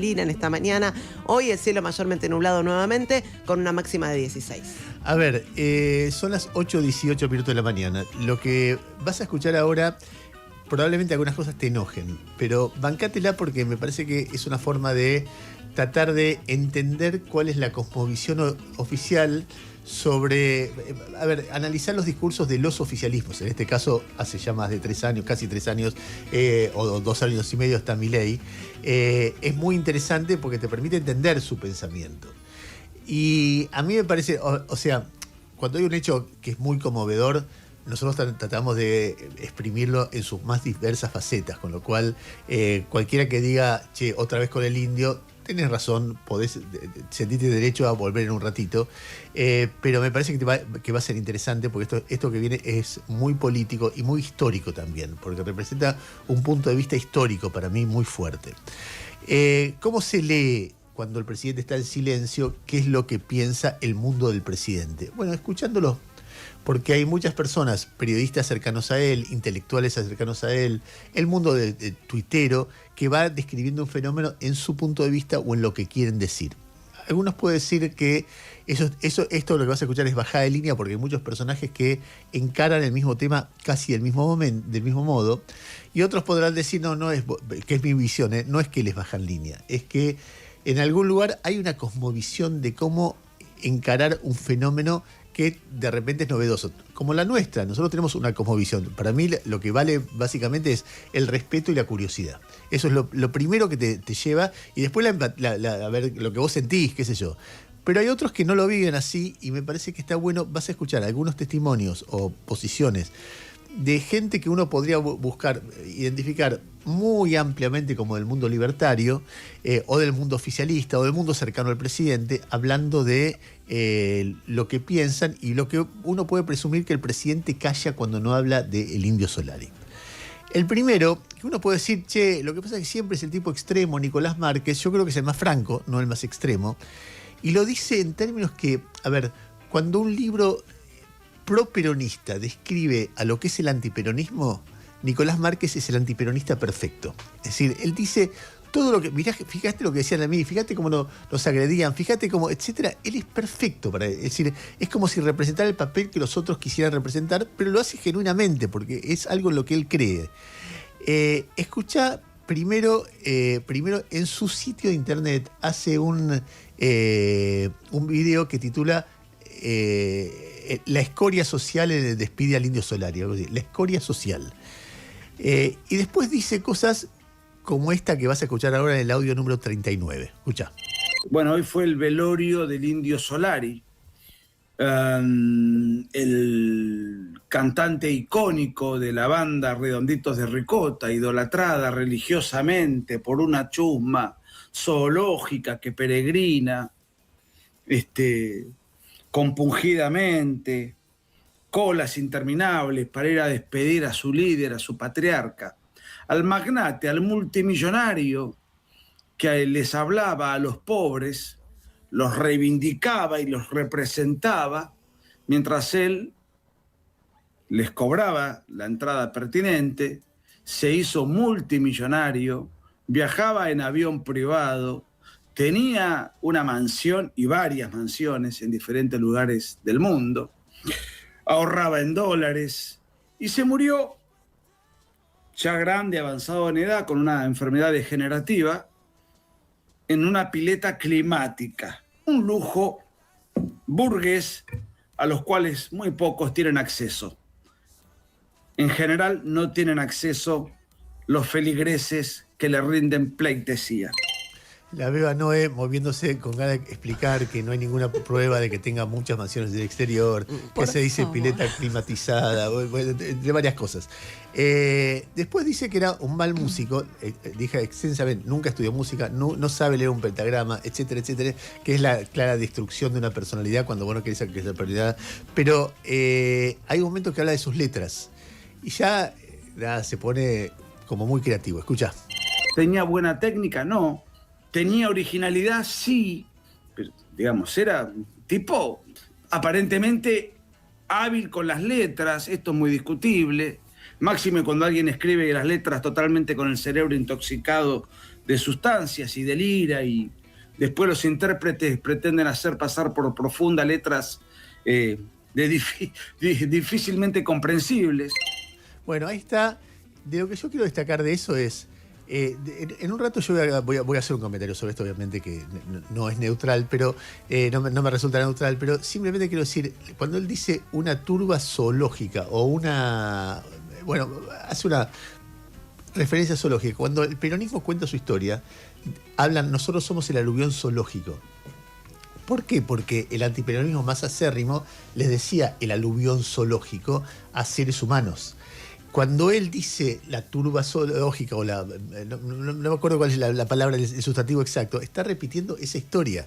En esta mañana. Hoy el cielo mayormente nublado nuevamente, con una máxima de 16. A ver, son las 8:18 de la mañana. Lo que vas a escuchar ahora, probablemente algunas cosas te enojen, pero bancátela porque me parece que es una forma de tratar de entender cuál es la cosmovisión oficial sobre, analizar los discursos de los oficialismos. En este caso, hace ya más de 3 años, casi 3 años, o 2 años y medio está Milei. Es muy interesante porque te permite entender su pensamiento. Y a mí me parece, o sea, cuando hay un hecho que es muy conmovedor, nosotros tratamos de exprimirlo en sus más diversas facetas, con lo cual cualquiera que diga, che, otra vez con el indio, tenés razón, podés sentirte derecho a volver en un ratito, pero me parece que va a ser interesante porque esto que viene es muy político y muy histórico también, porque representa un punto de vista histórico para mí muy fuerte. ¿Cómo se lee cuando el presidente está en silencio? ¿Qué es lo que piensa el mundo del presidente? Bueno, escuchándolo, porque hay muchas personas, periodistas cercanos a él, intelectuales cercanos a él, el mundo de tuitero, que va describiendo un fenómeno en su punto de vista o en lo que quieren decir. Algunos pueden decir que esto lo que vas a escuchar es bajada de línea porque hay muchos personajes que encaran el mismo tema casi del mismo modo, y otros podrán decir, no es que es mi visión, no es que les bajan línea, es que en algún lugar hay una cosmovisión de cómo encarar un fenómeno que de repente es novedoso, como la nuestra. Nosotros tenemos una cosmovisión. Para mí lo que vale básicamente es el respeto y la curiosidad. Eso es lo primero que te lleva, y después a ver lo que vos sentís, qué sé yo. Pero hay otros que no lo viven así, y me parece que está bueno. Vas a escuchar algunos testimonios o posiciones de gente que uno podría buscar, identificar muy ampliamente como del mundo libertario, o del mundo oficialista, o del mundo cercano al presidente, hablando de lo que piensan y lo que uno puede presumir que el presidente calla cuando no habla del Indio Solari. El primero, que uno puede decir, che, lo que pasa es que siempre es el tipo extremo, Nicolás Márquez. Yo creo que es el más franco, no el más extremo, y lo dice en términos que, a ver, cuando un libro pro-peronista describe a lo que es el antiperonismo, Nicolás Márquez es el antiperonista perfecto. Es decir, él dice todo lo que, mirá, fíjate lo que decían a mí, fíjate cómo nos agredían, fíjate cómo, etcétera. Él es perfecto para, es decir, es como si representara el papel que los otros quisieran representar, pero lo hace genuinamente porque es algo en lo que él cree. Escucha primero en su sitio de internet hace un video que titula La escoria social despide al Indio Solari, algo así, la escoria social. Y después dice cosas como esta que vas a escuchar ahora en el audio número 39. Escucha. Bueno, hoy fue el velorio del Indio Solari, el cantante icónico de la banda Redonditos de Ricota, idolatrada religiosamente por una chusma zoológica que peregrina compungidamente, colas interminables para ir a despedir a su líder, a su patriarca, al magnate, al multimillonario que les hablaba a los pobres, los reivindicaba y los representaba, mientras él les cobraba la entrada pertinente, se hizo multimillonario, viajaba en avión privado, tenía una mansión y varias mansiones en diferentes lugares del mundo, ahorraba en dólares y se murió ya grande, avanzado en edad, con una enfermedad degenerativa, en una pileta climática, un lujo burgués a los cuales muy pocos tienen acceso. En general no tienen acceso los feligreses que le rinden pleitesía. La veo a Noé moviéndose con ganas de explicar que no hay ninguna prueba de que tenga muchas mansiones del exterior, que se dice pileta climatizada, de varias cosas. Después dice que era un mal músico, dije extensamente, nunca estudió música, no sabe leer un pentagrama, etcétera, etcétera, que es la clara destrucción de una personalidad cuando vos no querés que esa personalidad. Pero hay un momento que habla de sus letras y ya se pone como muy creativo. Escucha. ¿Tenía buena técnica? No. ¿Tenía originalidad? Sí. Pero, digamos, era un tipo aparentemente hábil con las letras. Esto es muy discutible. Máxime cuando alguien escribe las letras totalmente con el cerebro intoxicado de sustancias y del IRA, y después los intérpretes pretenden hacer pasar por profundas letras difícilmente comprensibles. Bueno, ahí está. De lo que yo quiero destacar de eso es, en un rato yo voy a hacer un comentario sobre esto, obviamente que no es neutral, pero no me resulta neutral, pero simplemente quiero decir, cuando él dice una turba zoológica o hace una referencia zoológica, cuando el peronismo cuenta su historia, hablan, nosotros somos el aluvión zoológico. ¿Por qué? Porque el antiperonismo más acérrimo les decía el aluvión zoológico a seres humanos. Cuando él dice la turba zoológica, o no me acuerdo cuál es la palabra, el sustantivo exacto, está repitiendo esa historia.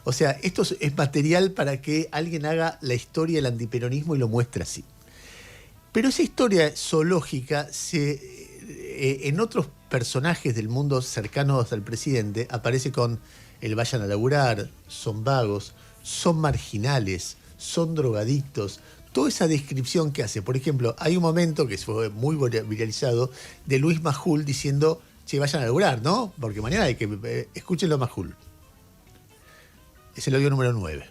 O sea, esto es material para que alguien haga la historia del antiperonismo y lo muestre así. Pero esa historia zoológica, en otros personajes del mundo cercanos al presidente, aparece con el vayan a laburar, son vagos, son marginales, son drogadictos. Toda esa descripción que hace. Por ejemplo, hay un momento que fue muy viralizado de Luis Majul diciendo, che, vayan a laburar, ¿no? Porque mañana hay que... escúchenlo a Majul. Es el audio número 9.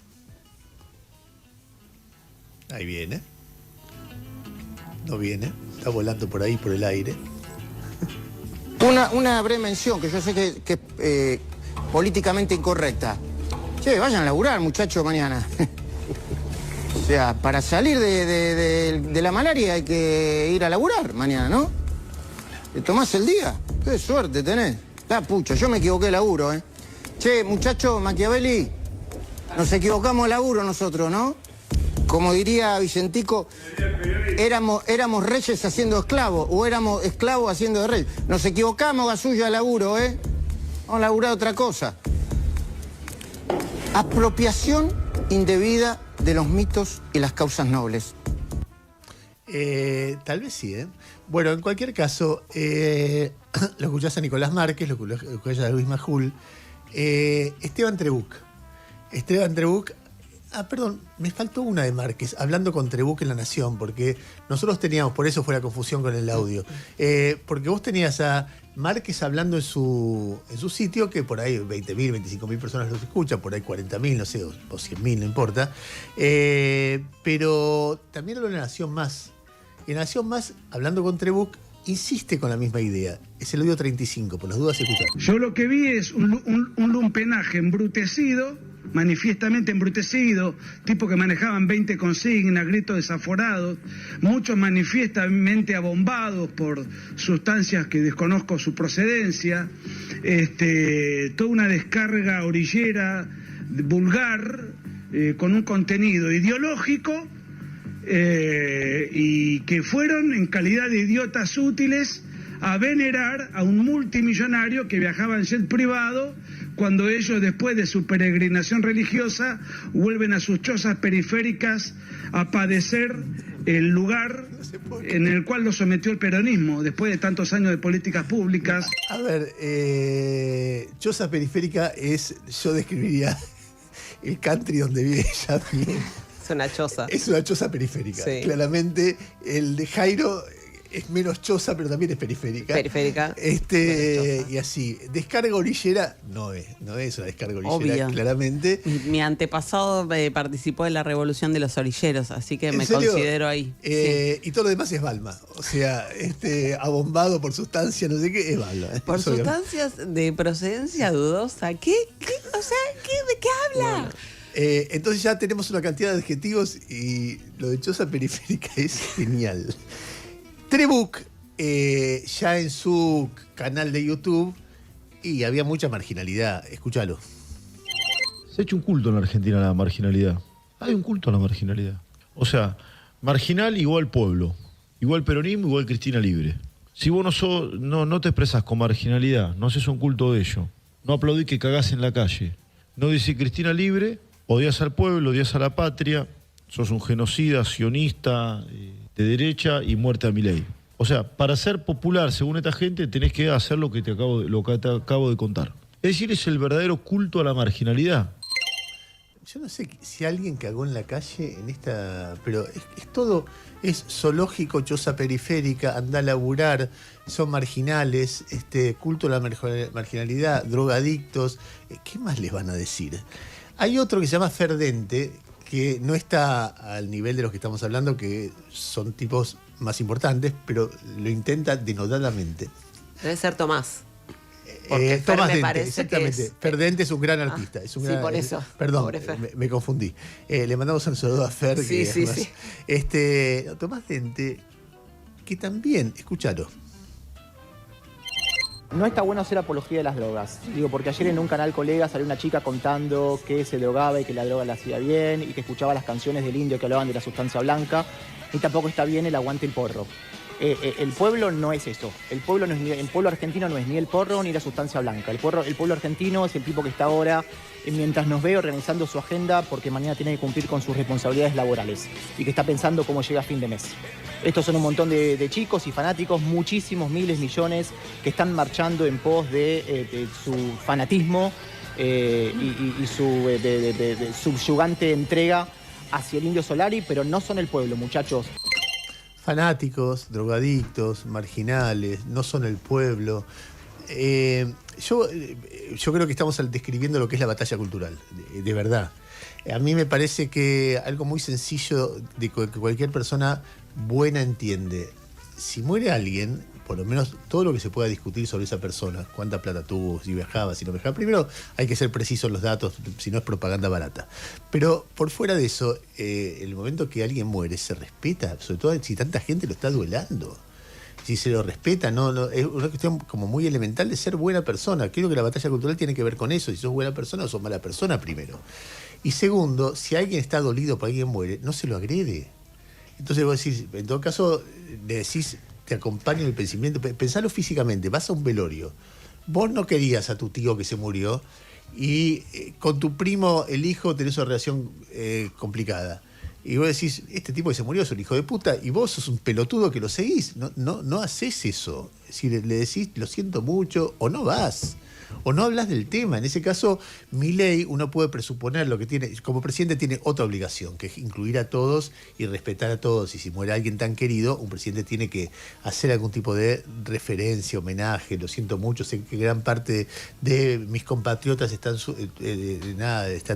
Ahí viene. No viene. Está volando por ahí, por el aire. Una breve mención, que yo sé que es políticamente incorrecta. Che, vayan a laburar, muchachos, mañana. O sea, para salir de la malaria hay que ir a laburar mañana, ¿no? ¿Te tomás el día? Qué suerte tenés. La pucha, yo me equivoqué de laburo, ¿eh? Che, muchacho, Machiavelli, nos equivocamos de laburo nosotros, ¿no? Como diría Vicentico, éramos reyes haciendo esclavos, o éramos esclavos haciendo de reyes. Nos equivocamos, Gasulla, de laburo, ¿eh? Vamos a laburar otra cosa. Apropiación indebida de los mitos y las causas nobles. Tal vez sí, ¿eh? Bueno, en cualquier caso, lo escuchás a Nicolás Márquez, lo escuchás a Luis Majul. Esteban Trebuch. Perdón, me faltó una de Márquez, hablando con Trebuch en La Nación, porque nosotros teníamos, por eso fue la confusión con el audio, porque vos tenías a Márquez hablando en su sitio, que por ahí 20.000, 25.000 personas los escuchan, por ahí 40.000, no sé, o 100.000, no importa. Pero también habló en La Nación Más. Y en La Nación Más, hablando con Trebuch, insiste con la misma idea. Es el audio 35, por las dudas escuchar. Yo lo que vi es un lumpenaje embrutecido, manifiestamente embrutecido, tipos que manejaban 20 consignas, gritos desaforados, muchos manifiestamente abombados por sustancias que desconozco su procedencia, toda una descarga orillera, vulgar, con un contenido ideológico, y que fueron en calidad de idiotas útiles a venerar a un multimillonario que viajaba en jet privado, cuando ellos, después de su peregrinación religiosa, vuelven a sus chozas periféricas a padecer el lugar en el cual los sometió el peronismo, después de tantos años de políticas públicas. A ver, choza periférica yo describiría el country donde vive ella bien. Es una choza. Es una choza periférica. Sí. Claramente, el de Jairo es menos choza, pero también es periférica. Periférica. Y así. Descarga orillera no es una descarga orillera, obvio. Claramente. Mi antepasado participó en la revolución de los orilleros, así que me considero ahí. Sí. Y todo lo demás es Balma. O sea, abombado por sustancia, no sé qué, es Balma. Por sustancias de procedencia dudosa. ¿Qué? O sea, ¿de qué habla? Bueno. Entonces ya tenemos una cantidad de adjetivos y lo de choza periférica es genial. Trebuch, ya en su canal de YouTube, y había mucha marginalidad. Escúchalo. Se ha hecho un culto en la Argentina a la marginalidad. Hay un culto a la marginalidad. O sea, marginal igual pueblo, igual peronismo, igual Cristina Libre. Si vos no te expresás con marginalidad, no haces un culto de ello, no aplaudís que cagás en la calle, no decís Cristina Libre, odias al pueblo, odias a la patria, sos un genocida, sionista, de derecha y muerte a Milei. O sea, para ser popular según esta gente tenés que hacer lo que te acabo de contar. Es decir, es el verdadero culto a la marginalidad. Yo no sé si alguien cagó en la calle en esta... Pero es todo, es zoológico, choza periférica, anda a laburar, son marginales, culto a la marginalidad, drogadictos. ¿Qué más les van a decir? Hay otro que se llama Ferdente, que no está al nivel de los que estamos hablando, que son tipos más importantes, pero lo intenta denodadamente. Debe ser Tomás. Porque Fer Tomás me Dente, parece exactamente. que es... Ferdente es un gran artista. Es un sí, gran, por eso. Perdón, Pobre Fer. me confundí. Le mandamos un saludo a Fer. Sí, que sí, además, Tomás Dente, que también, escúchalo. No está bueno hacer apología de las drogas. Digo, porque ayer en un canal colega salió una chica contando que se drogaba y que la droga la hacía bien y que escuchaba las canciones del indio que hablaban de la sustancia blanca. Y tampoco está bien el aguante el porro. El pueblo no es eso. El pueblo argentino no es ni el porro ni la sustancia blanca. El pueblo argentino es el tipo que está ahora, mientras nos ve, organizando su agenda porque mañana tiene que cumplir con sus responsabilidades laborales y que está pensando cómo llega a fin de mes. Estos son un montón de chicos y fanáticos, muchísimos, miles, millones, que están marchando en pos de su fanatismo y su subyugante entrega hacia el Indio Solari, pero no son el pueblo, muchachos. Fanáticos, drogadictos, marginales, no son el pueblo. Yo creo que estamos describiendo lo que es la batalla cultural, de verdad. A mí me parece que algo muy sencillo de que cualquier persona buena entiende. Si muere alguien, por lo menos todo lo que se pueda discutir sobre esa persona, cuánta plata tuvo, si viajaba, si no viajaba. Primero hay que ser precisos en los datos, si no es propaganda barata. Pero por fuera de eso, el momento que alguien muere se respeta, sobre todo si tanta gente lo está duelando. Si se lo respeta, no, es una cuestión como muy elemental de ser buena persona. Creo que la batalla cultural tiene que ver con eso, si sos buena persona o sos mala persona primero. Y segundo, si alguien está dolido por alguien muere, no se lo agrede. Entonces vos decís, en todo caso, le decís, te acompaña en el pensamiento, pensalo físicamente, vas a un velorio, vos no querías a tu tío que se murió y con tu primo, el hijo, tenés una relación complicada. Y vos decís, este tipo que se murió es un hijo de puta, y vos sos un pelotudo que lo seguís. No haces eso. Si le decís, lo siento mucho, o no vas, o no hablas del tema. En ese caso, Milei, uno puede presuponer lo que tiene, como presidente tiene otra obligación, que es incluir a todos y respetar a todos. Y si muere alguien tan querido, un presidente tiene que hacer algún tipo de referencia, homenaje. Lo siento mucho, sé que gran parte de mis compatriotas están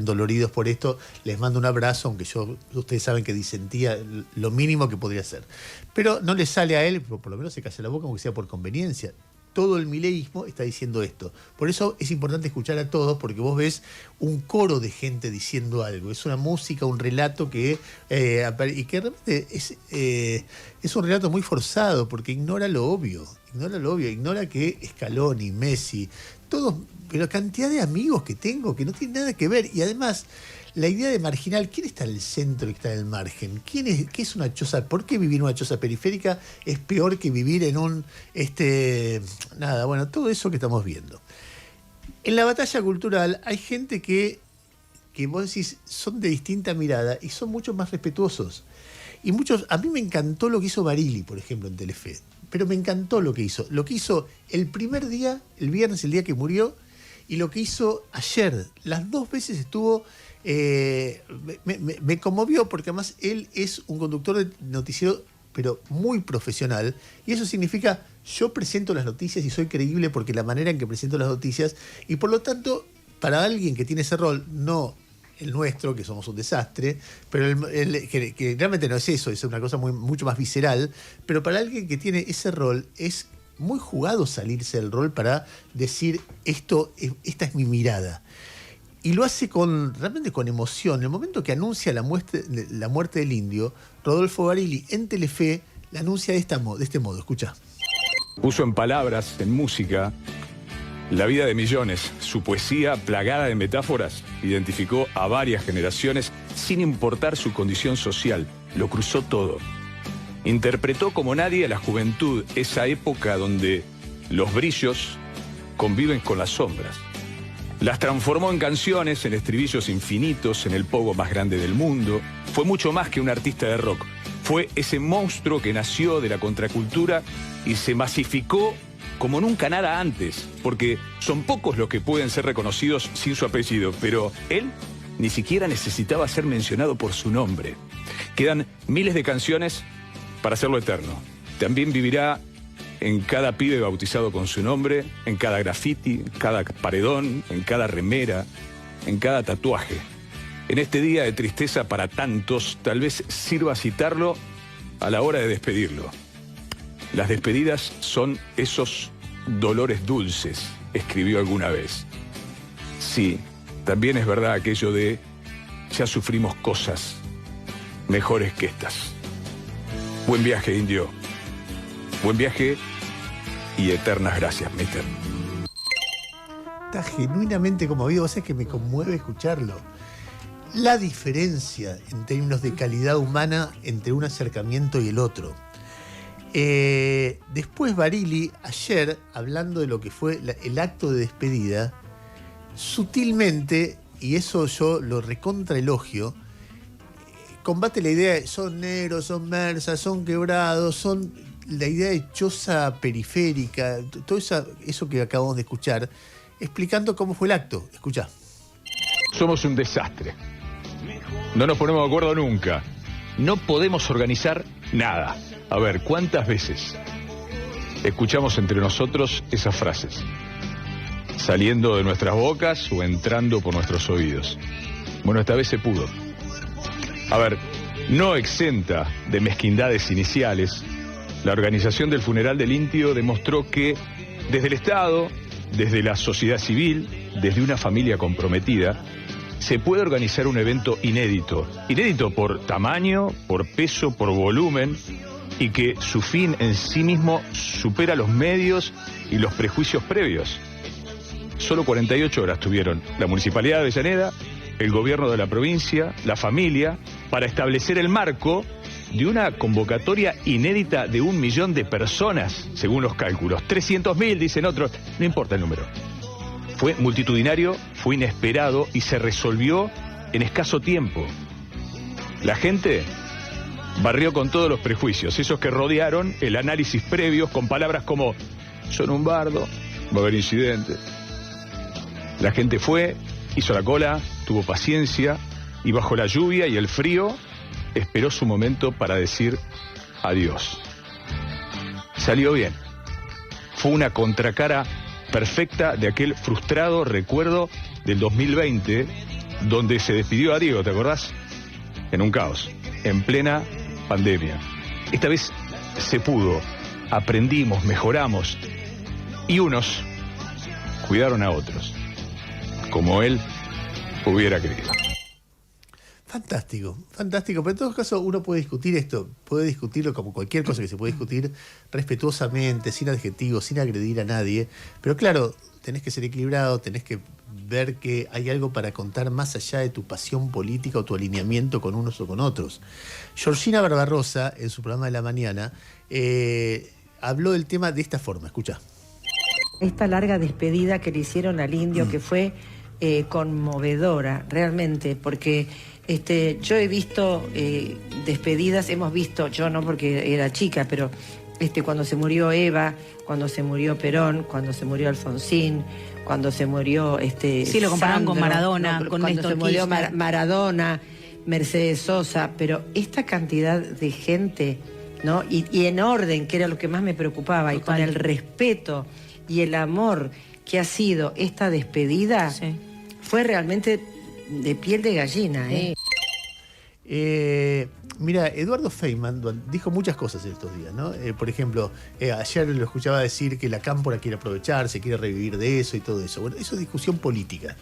doloridos por esto. Les mando un abrazo, aunque ustedes saben que disentía lo mínimo que podría hacer. Pero no le sale a él, por lo menos se calla la boca, aunque sea por conveniencia. Todo el mileísmo está diciendo esto. Por eso es importante escuchar a todos, porque vos ves un coro de gente diciendo algo. Es una música, un relato y que realmente es un relato muy forzado, porque ignora lo obvio. Ignora que Scaloni, Messi, todos, pero cantidad de amigos que tengo que no tienen nada que ver. Y además, la idea de marginal, ¿quién está en el centro y está en el margen? ¿Qué es una choza? ¿Por qué vivir en una choza periférica es peor que vivir en un... todo eso que estamos viendo. En la batalla cultural hay gente que vos decís son de distinta mirada y son mucho más respetuosos. Y a mí me encantó lo que hizo Barili, por ejemplo, en Telefe. Pero me encantó lo que hizo. Lo que hizo el primer día, el viernes, el día que murió, y lo que hizo ayer. Las dos veces estuvo... me conmovió porque además él es un conductor de noticiero pero muy profesional, y eso significa yo presento las noticias y soy creíble porque la manera en que presento las noticias, y por lo tanto para alguien que tiene ese rol, no el nuestro, que somos un desastre, pero que realmente no es eso, es una cosa mucho más visceral, pero para alguien que tiene ese rol es muy jugado salirse del rol para decir esta es mi mirada. Y lo hace realmente con emoción. En el momento que anuncia la muerte del indio, Rodolfo Barili en Telefe la anuncia de este modo. Escucha. Puso en palabras, en música, la vida de millones. Su poesía, plagada de metáforas, identificó a varias generaciones sin importar su condición social. Lo cruzó todo. Interpretó como nadie a la juventud, esa época donde los brillos conviven con las sombras. Las transformó en canciones, en estribillos infinitos, en el pogo más grande del mundo. Fue mucho más que un artista de rock. Fue ese monstruo que nació de la contracultura y se masificó como nunca nada antes, porque son pocos los que pueden ser reconocidos sin su apellido, pero él ni siquiera necesitaba ser mencionado por su nombre. Quedan miles de canciones para hacerlo eterno. También vivirá en cada pibe bautizado con su nombre, en cada graffiti, en cada paredón, en cada remera, en cada tatuaje. En este día de tristeza para tantos, tal vez sirva citarlo a la hora de despedirlo. Las despedidas son esos dolores dulces, escribió alguna vez. Sí, también es verdad aquello de ya sufrimos cosas mejores que estas. Buen viaje, indio. Buen viaje y eternas gracias, mister. Está genuinamente conmovido, vos sabés que me conmueve escucharlo. La diferencia en términos de calidad humana entre un acercamiento y el otro. Después Barilli, ayer, hablando de lo que fue el acto de despedida, sutilmente, y eso yo lo recontraelogio, combate la idea de son negros, son mersas, son quebrados, son la idea de choza periférica, todo eso que acabamos de escuchar, explicando cómo fue el acto. Escuchá. Somos un desastre. No nos ponemos de acuerdo nunca. No podemos organizar nada. A ver, ¿cuántas veces escuchamos entre nosotros esas frases? Saliendo de nuestras bocas o entrando por nuestros oídos. Bueno, esta vez se pudo. A ver, no exenta de mezquindades iniciales, la organización del funeral del indio demostró que desde el Estado, desde la sociedad civil, desde una familia comprometida, se puede organizar un evento inédito. Inédito por tamaño, por peso, por volumen, y que su fin en sí mismo supera los medios y los prejuicios previos. Solo 48 horas tuvieron la Municipalidad de Avellaneda, el gobierno de la provincia, la familia, para establecer el marco de una convocatoria inédita de 1 millón de personas, según los cálculos. 300.000, dicen otros, no importa el número. Fue multitudinario, fue inesperado y se resolvió en escaso tiempo. La gente barrió con todos los prejuicios, esos que rodearon el análisis previo con palabras como son un bardo, va a haber incidentes. La gente fue, hizo la cola, tuvo paciencia y bajo la lluvia y el frío esperó su momento para decir adiós. Salió bien. Fue una contracara perfecta de aquel frustrado recuerdo del 2020 donde se despidió a Diego, ¿te acordás? En un caos, en plena pandemia. Esta vez se pudo, aprendimos, mejoramos y unos cuidaron a otros, como él hubiera querido. Fantástico, fantástico. Pero en todo caso uno puede discutir esto, puede discutirlo como cualquier cosa que se puede discutir respetuosamente, sin adjetivos, sin agredir a nadie. Pero claro, tenés que ser equilibrado, tenés que ver que hay algo para contar más allá de tu pasión política o tu alineamiento con unos o con otros. Georgina Barbarosa, en su programa de la mañana, habló del tema de esta forma. Escuchá. Esta larga despedida que le hicieron al indio, que fue conmovedora, realmente, porque yo he visto despedidas, hemos visto, yo no porque era chica, pero cuando se murió Eva, cuando se murió Perón, cuando se murió Alfonsín, cuando se murió sí, lo compararon Sandro, con Maradona, con cuando Néstor se murió Kirchner. Maradona, Mercedes Sosa, pero esta cantidad de gente, ¿no? Y en orden, que era lo que más me preocupaba, total. Y con el respeto y el amor que ha sido esta despedida, sí. Fue realmente de piel de gallina. Sí. Mira, Eduardo Feynman dijo muchas cosas en estos días, ¿no? Por ejemplo, ayer lo escuchaba decir que la cámpora quiere aprovecharse, quiere revivir de eso y todo eso. Bueno, eso es discusión política.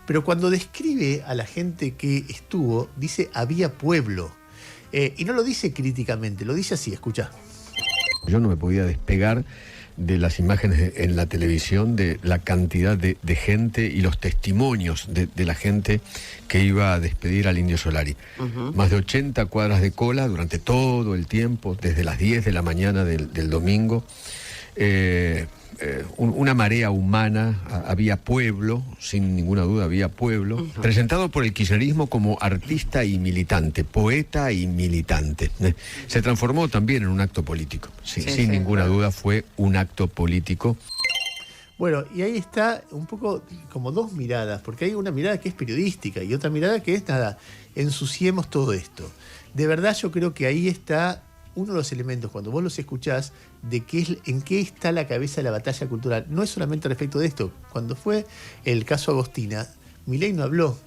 Pero cuando describe a la gente que estuvo, dice había pueblo. Y no lo dice críticamente, lo dice así, escuchá. Yo no me podía despegar de las imágenes en la televisión, de la cantidad de gente y los testimonios de la gente que iba a despedir al Indio Solari. Más de 80 cuadras de cola durante todo el tiempo, desde las 10 de la mañana del domingo. Una marea humana, había pueblo, sin ninguna duda había pueblo, presentado por el kirchnerismo como artista y militante, poeta y militante. Se transformó también en un acto político, sin ninguna duda fue un acto político. Bueno, y ahí está un poco como dos miradas, porque hay una mirada que es periodística y otra mirada que es, nada, ensuciemos todo esto. De verdad yo creo que ahí está uno de los elementos, cuando vos los escuchás, de en qué está la cabeza de la batalla cultural. No es solamente respecto de esto. Cuando fue el caso Agostina, Milei no habló,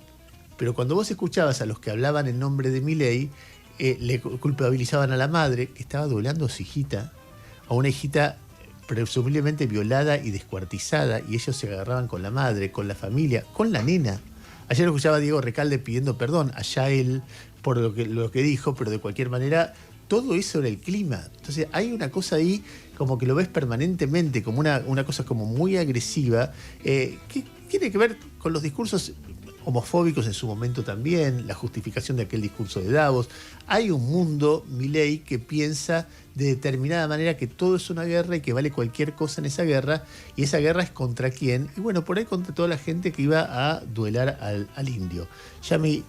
pero cuando vos escuchabas a los que hablaban en nombre de Milei, le culpabilizaban a la madre, que estaba doblando a su hijita, a una hijita presumiblemente violada y descuartizada, y ellos se agarraban con la madre, con la familia, con la nena. Ayer escuchaba a Diego Recalde pidiendo perdón, allá él por lo que dijo, pero de cualquier manera todo eso era el clima. Entonces hay una cosa ahí como que lo ves permanentemente, como una cosa como muy agresiva, que tiene que ver con los discursos homofóbicos en su momento también, la justificación de aquel discurso de Davos. Hay un mundo, Milei, que piensa de determinada manera que todo es una guerra y que vale cualquier cosa en esa guerra, y esa guerra es contra quién, y bueno, por ahí contra toda la gente que iba a duelar al indio. Yami,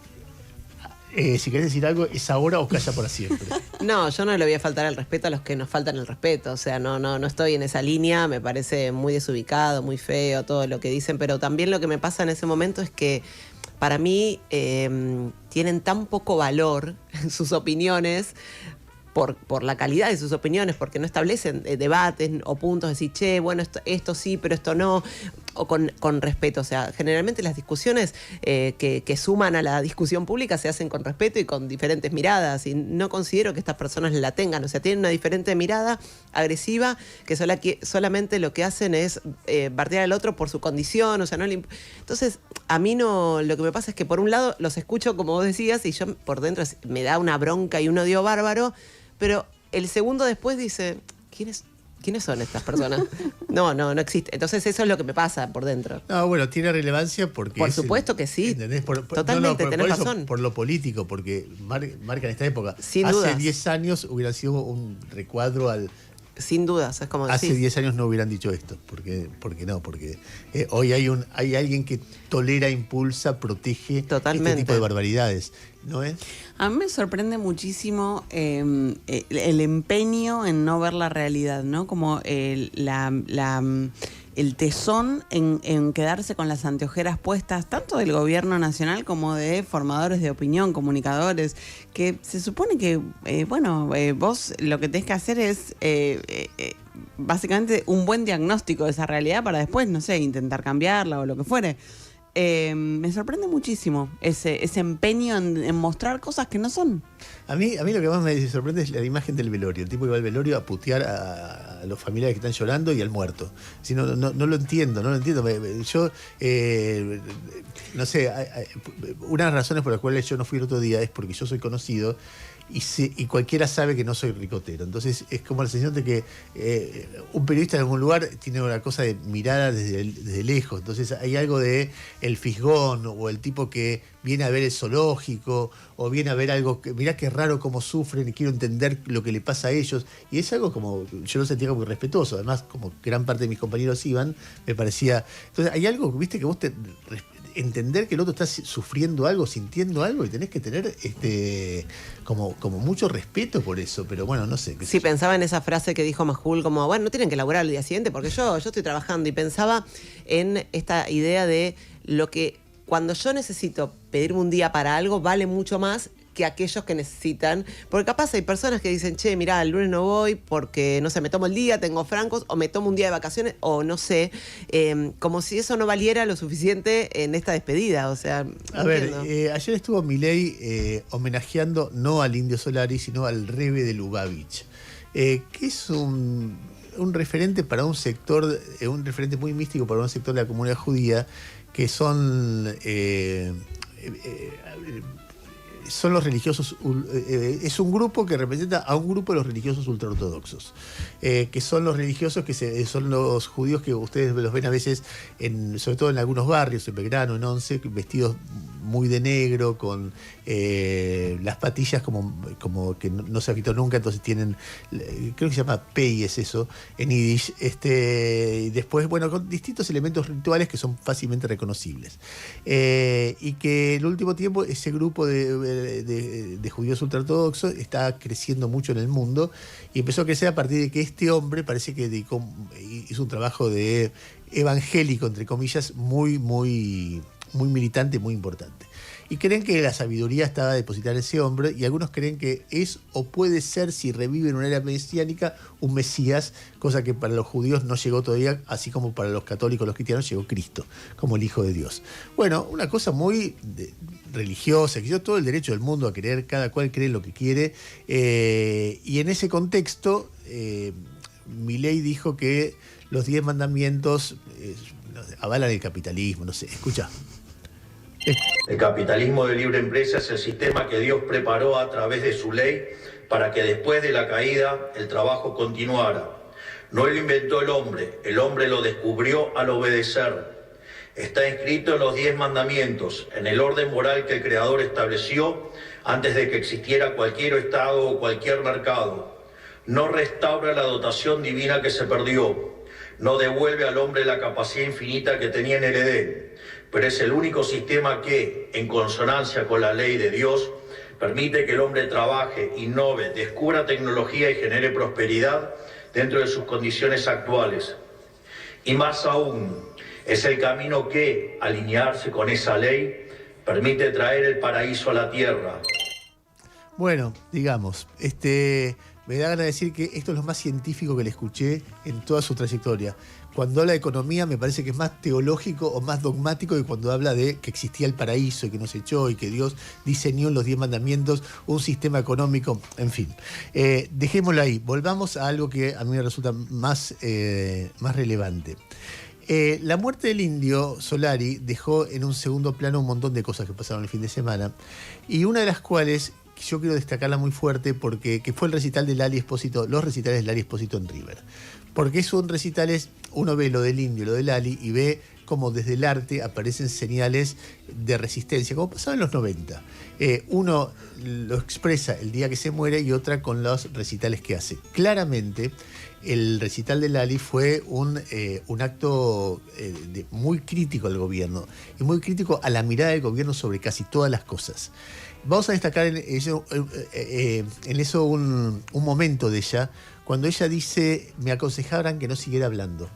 si querés decir algo, ¿es ahora o calla para siempre? No, yo no le voy a faltar el respeto a los que nos faltan el respeto. O sea, no estoy en esa línea. Me parece muy desubicado, muy feo todo lo que dicen. Pero también lo que me pasa en ese momento es que para mí tienen tan poco valor sus opiniones por la calidad de sus opiniones, porque no establecen debates o puntos de decir, che, bueno, esto sí, pero esto no, o con respeto. O sea, generalmente las discusiones que suman a la discusión pública se hacen con respeto y con diferentes miradas, y no considero que estas personas la tengan. O sea, tienen una diferente mirada agresiva que solamente lo que hacen es bardear al otro por su condición. O sea, entonces, a mí no, lo que me pasa es que por un lado los escucho, como vos decías, y yo por dentro me da una bronca y un odio bárbaro, pero el segundo después dice, ¿quiénes son estas personas? No existe. Entonces eso es lo que me pasa por dentro. No, bueno, tiene relevancia porque... Por supuesto que sí. Totalmente, tenés razón. Por lo político, porque marca en esta época. Sin dudas. Hace 10 años hubiera sido un recuadro al... Sin dudas, es como Hace 10 años no hubieran dicho esto. Porque hoy hay alguien que tolera, impulsa, protege este tipo de barbaridades. ¿No es? A mí me sorprende muchísimo el empeño en no ver la realidad, ¿no? Como el tesón en quedarse con las anteojeras puestas, tanto del gobierno nacional como de formadores de opinión, comunicadores, que se supone que, vos lo que tenés que hacer es básicamente un buen diagnóstico de esa realidad para después, no sé, intentar cambiarla o lo que fuere. Me sorprende muchísimo ese empeño en mostrar cosas que no son. A mí lo que más me sorprende es la imagen del velorio. El tipo que va al velorio a putear a los familiares que están llorando y al muerto. Si no lo entiendo. Yo, no sé, una de las razones por las cuales yo no fui el otro día es porque yo soy conocido y cualquiera sabe que no soy ricotero. Entonces es como la sensación de que un periodista en algún lugar tiene una cosa de mirada desde lejos. Entonces hay algo de el fisgón o el tipo que viene a ver el zoológico o viene a ver algo que mirá qué raro cómo sufren y quiero entender lo que le pasa a ellos. Y es algo como, yo lo sentía como respetuoso. Además, como gran parte de mis compañeros iban, me parecía... Entonces hay algo, viste, que vos entender que el otro está sufriendo algo, sintiendo algo, y tenés que tener como mucho respeto por eso, pero bueno, no sé. Sí, pensaba en esa frase que dijo Majul, como, bueno, no tienen que laburar el día siguiente porque yo estoy trabajando, y pensaba en esta idea de lo que cuando yo necesito pedirme un día para algo vale mucho más que aquellos que necesitan, porque capaz hay personas que dicen, che, mirá, el lunes no voy porque, no sé, me tomo el día, tengo francos, o me tomo un día de vacaciones, o no sé, como si eso no valiera lo suficiente en esta despedida, o sea... A ver, ayer estuvo Milei homenajeando no al Indio Solari, sino al Rebbe de Lubavitch, que es un referente para un sector, un referente muy místico para un sector de la comunidad judía, que son los religiosos, es un grupo que representa a un grupo de los religiosos ultraortodoxos, que son los religiosos son los judíos que ustedes los ven a veces, sobre todo en algunos barrios, en Belgrano, en Once, vestidos muy de negro, con las patillas como que no se ha visto nunca, entonces tienen, creo que se llama peyes eso, en yiddish, y después, bueno, con distintos elementos rituales que son fácilmente reconocibles. Y que en el último tiempo ese grupo de judíos ultraortodoxos está creciendo mucho en el mundo, y empezó a crecer a partir de que este hombre parece que hizo un trabajo de evangélico, entre comillas, muy militante, muy importante. Y creen que la sabiduría estaba depositada en ese hombre, y algunos creen que es o puede ser, si revive en una era mesiánica, un Mesías, cosa que para los judíos no llegó todavía, así como para los católicos, los cristianos, llegó Cristo, como el Hijo de Dios. Bueno, una cosa muy religiosa, que yo todo el derecho del mundo a creer, cada cual cree lo que quiere, y en ese contexto, Milei dijo que los 10 mandamientos avalan el capitalismo, no sé, escucha. El capitalismo de libre empresa es el sistema que Dios preparó a través de su ley para que después de la caída el trabajo continuara. No lo inventó el hombre lo descubrió al obedecer. Está escrito en los 10 mandamientos, en el orden moral que el Creador estableció antes de que existiera cualquier Estado o cualquier mercado. No restaura la dotación divina que se perdió. No devuelve al hombre la capacidad infinita que tenía en el Edén, pero es el único sistema que, en consonancia con la ley de Dios, permite que el hombre trabaje, innove, descubra tecnología y genere prosperidad dentro de sus condiciones actuales. Y más aún, es el camino que, alinearse con esa ley, permite traer el paraíso a la tierra. Bueno, digamos, me da ganas de decir que esto es lo más científico que le escuché en toda su trayectoria. Cuando habla de economía me parece que es más teológico o más dogmático que cuando habla de que existía el paraíso y que nos echó y que Dios diseñó en los 10 mandamientos un sistema económico, en fin. Dejémoslo ahí, volvamos a algo que a mí me resulta más relevante. La muerte del indio Solari dejó en un segundo plano un montón de cosas que pasaron el fin de semana, y una de las cuales yo quiero destacarla muy fuerte porque que fue el recital de Lali Espósito, los recitales de Lali Espósito en River. Porque son recitales, uno ve lo del indio, lo de Lali, y ve cómo desde el arte aparecen señales de resistencia, como pasaba en los 90. Uno lo expresa el día que se muere y otra con los recitales que hace. Claramente, el recital de Lali fue un acto muy crítico al gobierno y muy crítico a la mirada del gobierno sobre casi todas las cosas. Vamos a destacar en eso un momento de ella, cuando ella dice, me aconsejaban que no siguiera hablando.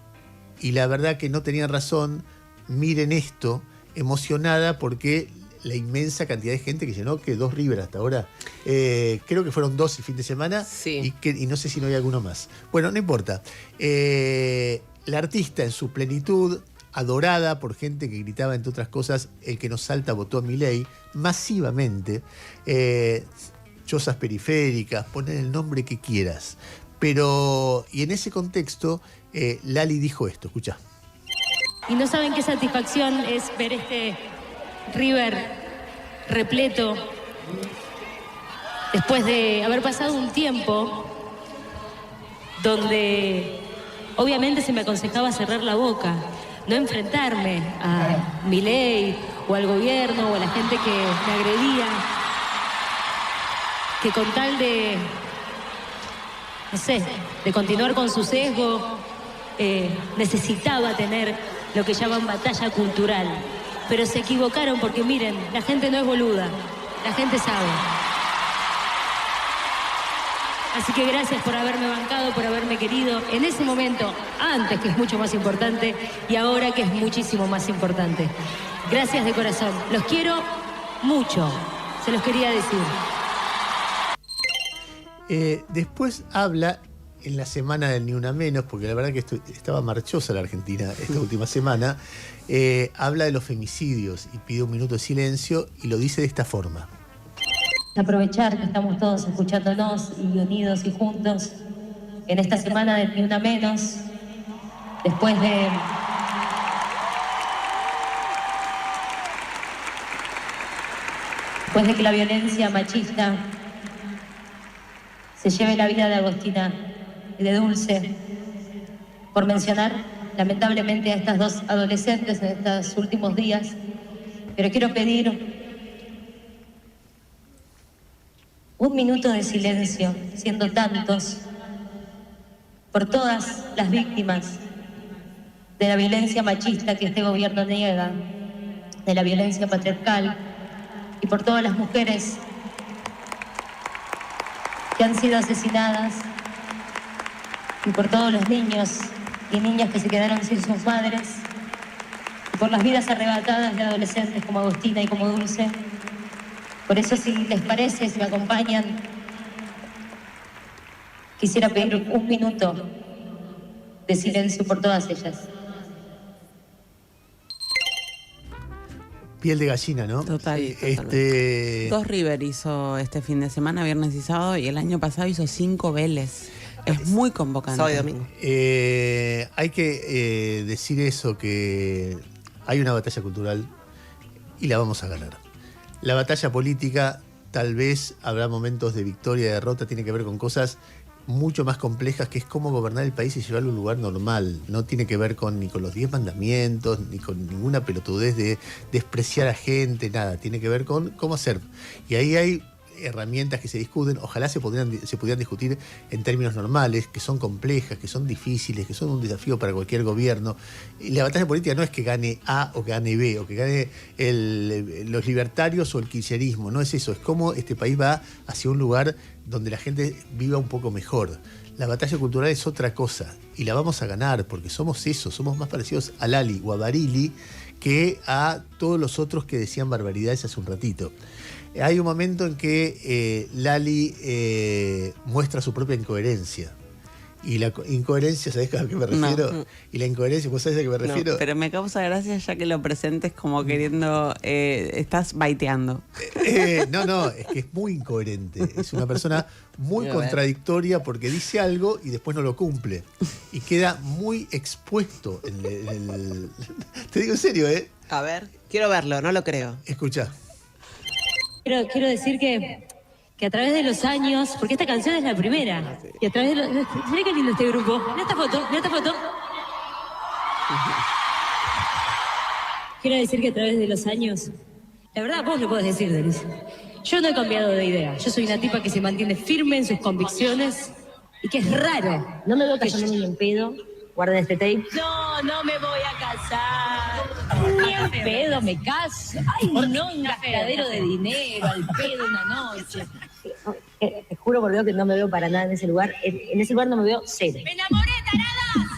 Y la verdad que no tenían razón, miren esto, emocionada porque la inmensa cantidad de gente que llenó, que 2 River hasta ahora, creo que fueron 2 el fin de semana, sí. y no sé si no hay alguno más. Bueno, no importa. La artista en su plenitud, adorada por gente que gritaba, entre otras cosas, el que nos salta votó a Milei, masivamente, chozas periféricas, poner el nombre que quieras. Pero, y en ese contexto, Lali dijo esto, escuchá. Y no saben qué satisfacción es ver este River repleto, después de haber pasado un tiempo donde obviamente se me aconsejaba cerrar la boca, no enfrentarme a Milei o al gobierno o a la gente que me agredía, que con tal de, no sé, de continuar con su sesgo, necesitaba tener lo que llaman batalla cultural. Pero se equivocaron porque miren, la gente no es boluda, la gente sabe. Así que gracias por haberme bancado, por haberme querido en ese momento, antes, que es mucho más importante, y ahora, que es muchísimo más importante. Gracias de corazón. Los quiero mucho. Se los quería decir. Después habla en la semana del Ni Una Menos, porque la verdad que estaba marchosa la Argentina esta última semana, habla de los femicidios y pide un minuto de silencio y lo dice de esta forma. Aprovechar que estamos todos escuchándonos y unidos y juntos en esta semana del Ni Una Menos, después de que la violencia machista se lleve la vida de Agostina y de Dulce, por mencionar lamentablemente a estas 2 adolescentes en estos últimos días. Pero quiero pedir un minuto de silencio, siendo tantos, por todas las víctimas de la violencia machista que este gobierno niega, de la violencia patriarcal, y por todas las mujeres que han sido asesinadas, y por todos los niños y niñas que se quedaron sin sus madres, y por las vidas arrebatadas de adolescentes como Agustina y como Dulce. Por eso, si les parece, si me acompañan, quisiera pedir 1 minuto de silencio por todas ellas. Piel de gallina, ¿no? Total. Sí, 2 River hizo este fin de semana, viernes y sábado, y el año pasado hizo 5 Vélez. Es muy convocante. Sábado y domingo. Hay que decir eso, que hay una batalla cultural y la vamos a ganar. La batalla política, tal vez habrá momentos de victoria y derrota, tiene que ver con cosas mucho más complejas, que es cómo gobernar el país y llevarlo a un lugar normal. No tiene que ver ni con los 10 mandamientos, ni con ninguna pelotudez de despreciar a gente, nada. Tiene que ver con cómo hacer. Y ahí hay herramientas que se discuten, ojalá se pudieran discutir en términos normales, que son complejas, que son difíciles, que son un desafío para cualquier gobierno. Y la batalla política no es que gane A o que gane B, o que gane los libertarios o el kirchnerismo, no es eso, es cómo este país va hacia un lugar donde la gente viva un poco mejor. La batalla cultural es otra cosa, y la vamos a ganar, porque somos eso, somos más parecidos a Lali o a Barili que a todos los otros que decían barbaridades hace un ratito. Hay un momento en que Lali muestra su propia incoherencia. Y la incoherencia, ¿sabés a qué me refiero? No. Y la incoherencia, ¿vos sabés a qué me refiero? No, pero me causa gracia ya que lo presentes como queriendo, estás baiteando. No, es que es muy incoherente. Es una persona muy A ver. contradictoria porque dice algo y después no lo cumple. Y queda muy expuesto en el... Te digo en serio, ¿eh? A ver, quiero verlo, no lo creo. Escuchá. Quiero decir que a través de los años, porque esta canción es la primera, y a través de los... Mirá qué lindo este grupo, mirá esta foto. Quiero decir que a través de los años, la verdad vos lo podés decir, Denise, yo no he cambiado de idea, yo soy una tipa que se mantiene firme en sus convicciones y que es raro. No me veo casándome ni en pedo, guarden este tape. No me voy a casar, ni en pedo me caso. Ay, no, un gastadero de dinero, al pedo una noche. Te juro por Dios que no me veo para nada en ese lugar. En ese lugar no me veo cero. ¡Me enamoré, taradas!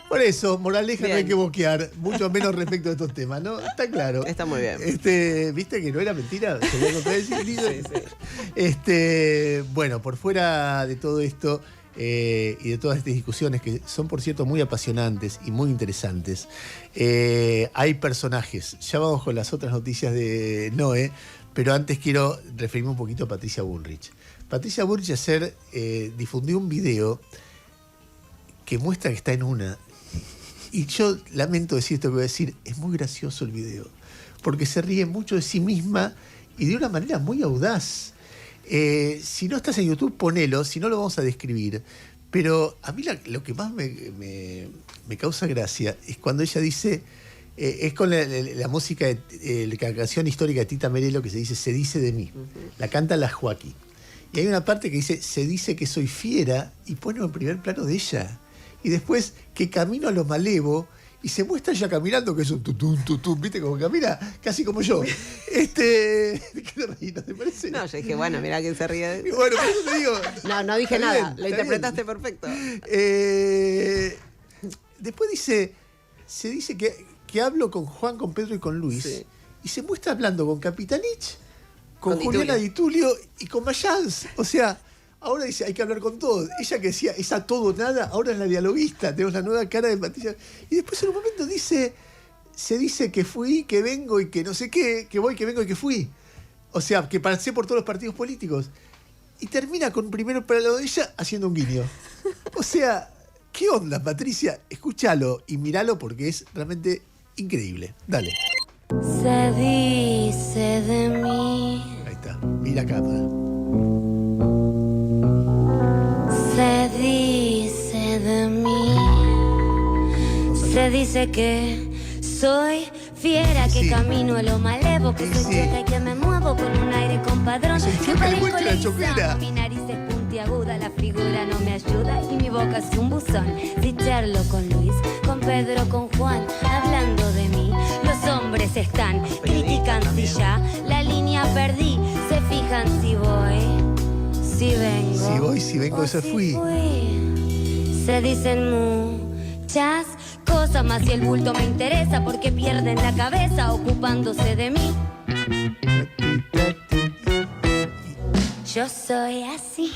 Por eso, moraleja, Bien. no hay que boquear, mucho menos respecto a estos temas, ¿no? Está claro. Está muy bien. ¿Viste que no era mentira? Se lo conté de Bueno, por fuera de todo esto y de todas estas discusiones, que son, por cierto, muy apasionantes y muy interesantes, hay personajes. Ya vamos con las otras noticias de Noé, pero antes quiero referirme un poquito a Patricia Bullrich. Patricia Bullrich ayer difundió un video que muestra que está en una. Y yo lamento decir esto que voy a decir, es muy gracioso el video, porque se ríe mucho de sí misma y de una manera muy audaz. Si no estás en YouTube, ponelo, si no lo vamos a describir. Pero a mí lo que más me causa gracia es cuando ella dice, es con la música, la canción histórica de Tita Merelo que se dice de mí. La canta la Joaquín. Y hay una parte que dice, se dice que soy fiera, y pone en primer plano de ella. Y después que camino a lo malevo y se muestra ella caminando, que es un tutum, ¿viste? Como camina, casi como yo. ¿Qué te reí? ¿No te parece? No, yo dije, bueno, mirá quién se ríe. Y bueno, por eso te digo. No dije está nada, bien, lo está interpretaste bien. perfecto. Después se dice que hablo con Juan, con Pedro y con Luis. Sí. Y se muestra hablando con Capitanich, con Con Juliana Di Tulio y con Mayans. O sea, ahora dice, hay que hablar con todos. Ella que decía, es a todo nada, ahora es la dialoguista. Tenemos la nueva cara de Patricia. Y después en un momento se dice que fui, que vengo y que no sé qué, que voy, que vengo y que fui. O sea, que pasé por todos los partidos políticos. Y termina con primero para lo de ella haciendo un guiño. O sea, ¿qué onda, Patricia? Escúchalo y míralo porque es realmente increíble. Dale. Se dice de mí, Ahí está. Mira cámara. se dice de mí, se dice que soy fiera, que Sí. camino a lo malevo, que Sí, soy sí. checa y que me muevo con un aire compadrón, Soy que checa y parezco muestra la Leguizamo, choquera. mi nariz es puntiaguda, la figura no me ayuda y mi boca es un buzón. Si charlo con Luis, con Pedro, con Juan, hablando de mí, los hombres están criticando si ya la línea perdí, se fijan si voy, si vengo. Si voy, si vengo, eso fui. Se dicen muchas cosas más y el bulto me interesa porque pierden la cabeza ocupándose de mí. Yo soy así.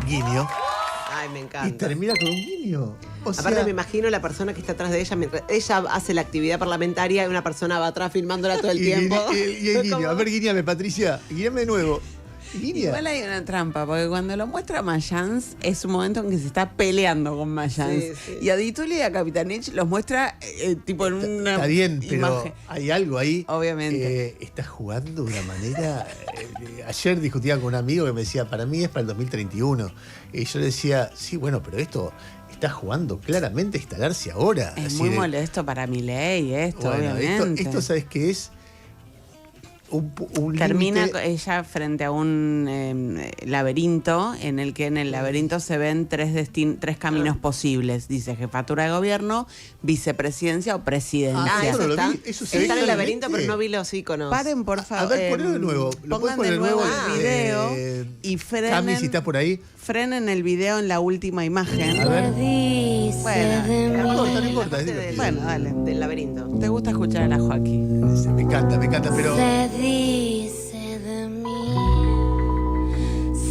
Guiño. Ay, me encanta. Y termina con un guiño. O Aparte sea, me imagino la persona que está atrás de ella, mientras ella hace la actividad parlamentaria y una persona va atrás filmándola todo el tiempo. Y el guiño. A ver, guiñame, Patricia. Guiñame de nuevo. Guiña. Igual hay una trampa, porque cuando lo muestra Mayans es un momento en que se está peleando con Mayans. Sí, sí. Y a Di Tulio y a Capitanich los muestra tipo en una Está bien, pero imagen. hay algo ahí. Obviamente. Está jugando de una manera. Ayer discutía con un amigo que me decía, para mí es para el 2031. Y yo le decía, sí, bueno, pero esto está jugando claramente a instalarse ahora. Es Así muy de, molesto para Milei esto, bueno, obviamente. esto, ¿sabes qué es? Un Termina límite. ella frente a un laberinto en el que en el laberinto se ven tres caminos posibles. Dice jefatura de gobierno, vicepresidencia o presidencia. Ah, eso no lo está. vi, eso se ve Está en el claramente. laberinto, pero no vi los iconos. Paren, por favor. A ver, ponelo de nuevo. ¿Lo puedes Pongan poner de nuevo nuevo? el video y Cami, si estás por ahí. frenen el video en la última imagen. A ver. Bueno, No importa, es divertido. bueno, dale. Del laberinto. ¿Te gusta escuchar a la Joaquín? Me encanta, pero. Se dice de mí,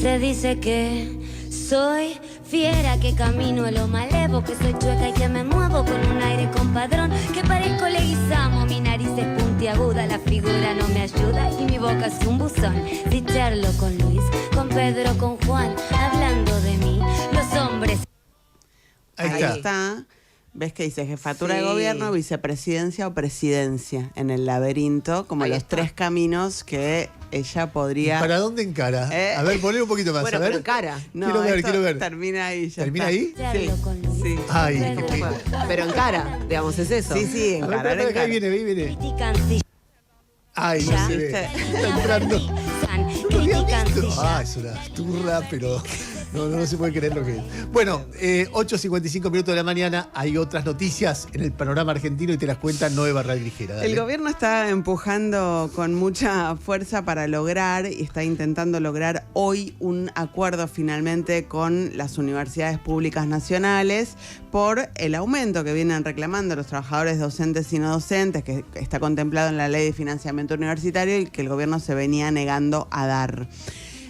se dice que soy fiera, que camino a lo malevo, que soy chueca y que me muevo con un aire compadrón, que parezco Leguizamo, mi nariz es puntiaguda, la figura no me ayuda y mi boca es un buzón. Si charlo con Luis, con Pedro, con Juan, hablando de mí, los hombres. Ahí está. ¿Ves que dice jefatura Sí. de gobierno, vicepresidencia o presidencia en el laberinto? Como Ahí los está. tres caminos que ella podría... ¿Para dónde encara? A ver, ponle un poquito más. Bueno, a ver. pero cara. No, quiero ver. Termina ahí. Ya ¿Termina está. ahí? Sí. Sí. Ay, Pero en cara, digamos, es eso. Sí, sí, A ver, encarar, acá encarar. viene. Ay, no Ya. se ve. ¿Viste? Está entrando. Critican, ¿No lo había critican, visto? sí, Ah, es una turra, pero no se puede creer lo que es. Bueno, 8:55 minutos de la mañana. Hay otras noticias en el panorama argentino y te las cuenta Noé Barral Ligera. Dale. El gobierno está empujando con mucha fuerza para lograr y está intentando lograr hoy un acuerdo finalmente con las universidades públicas nacionales por el aumento que vienen reclamando los trabajadores docentes y no docentes, que está contemplado en la Ley de Financiamiento Universitario y que el gobierno se venía negando a dar.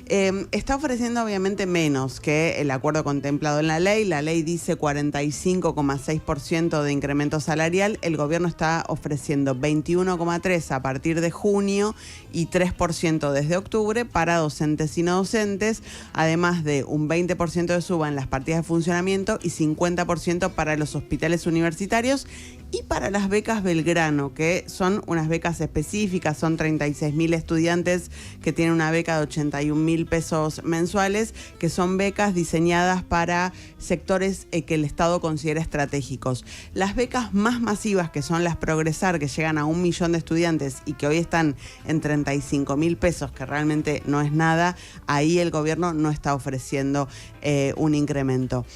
Está ofreciendo obviamente menos que el acuerdo contemplado en la ley. La ley dice 45,6% de incremento salarial. El gobierno está ofreciendo 21,3% a partir de junio y 3% desde octubre para docentes y no docentes, además de un 20% de suba en las partidas de funcionamiento y 50% para los hospitales universitarios y para las becas Belgrano, que son unas becas específicas, son 36.000 estudiantes que tienen una beca de 81.000 pesos mensuales, que son becas diseñadas para sectores que el Estado considera estratégicos. Las becas más masivas, que son las Progresar, que llegan a 1 millón de estudiantes y que hoy están en 35.000 pesos, que realmente no es nada, ahí el gobierno no está ofreciendo un incremento.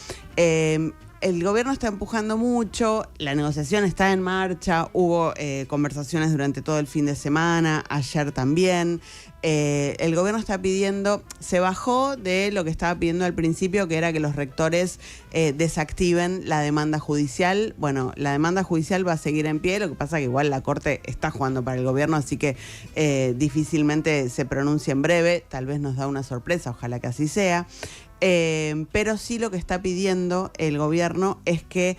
El gobierno está empujando mucho, la negociación está en marcha, hubo conversaciones durante todo el fin de semana, ayer también. El gobierno está pidiendo, se bajó de lo que estaba pidiendo al principio, que era que los rectores desactiven la demanda judicial. Bueno, la demanda judicial va a seguir en pie, lo que pasa que igual la Corte está jugando para el gobierno, así que difícilmente se pronuncia en breve, tal vez nos da una sorpresa, ojalá que así sea. Pero sí lo que está pidiendo el gobierno es que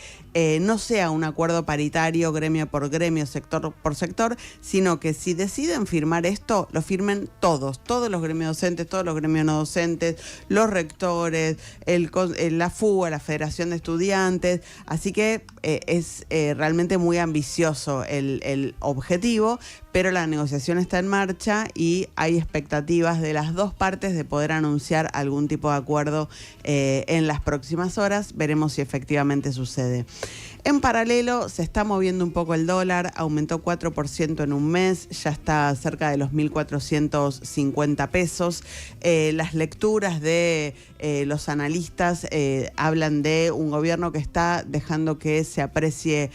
no sea un acuerdo paritario, gremio por gremio, sector por sector, sino que si deciden firmar esto, lo firmen todos los gremios docentes, todos los gremios no docentes, los rectores, la FUA, la Federación de Estudiantes. Así que es realmente muy ambicioso el objetivo, pero la negociación está en marcha y hay expectativas de las dos partes de poder anunciar algún tipo de acuerdo en las próximas horas. Veremos si efectivamente sucede. En paralelo, se está moviendo un poco el dólar, aumentó 4% en un mes, ya está cerca de los 1.450 pesos. Las lecturas de los analistas hablan de un gobierno que está dejando que se aprecie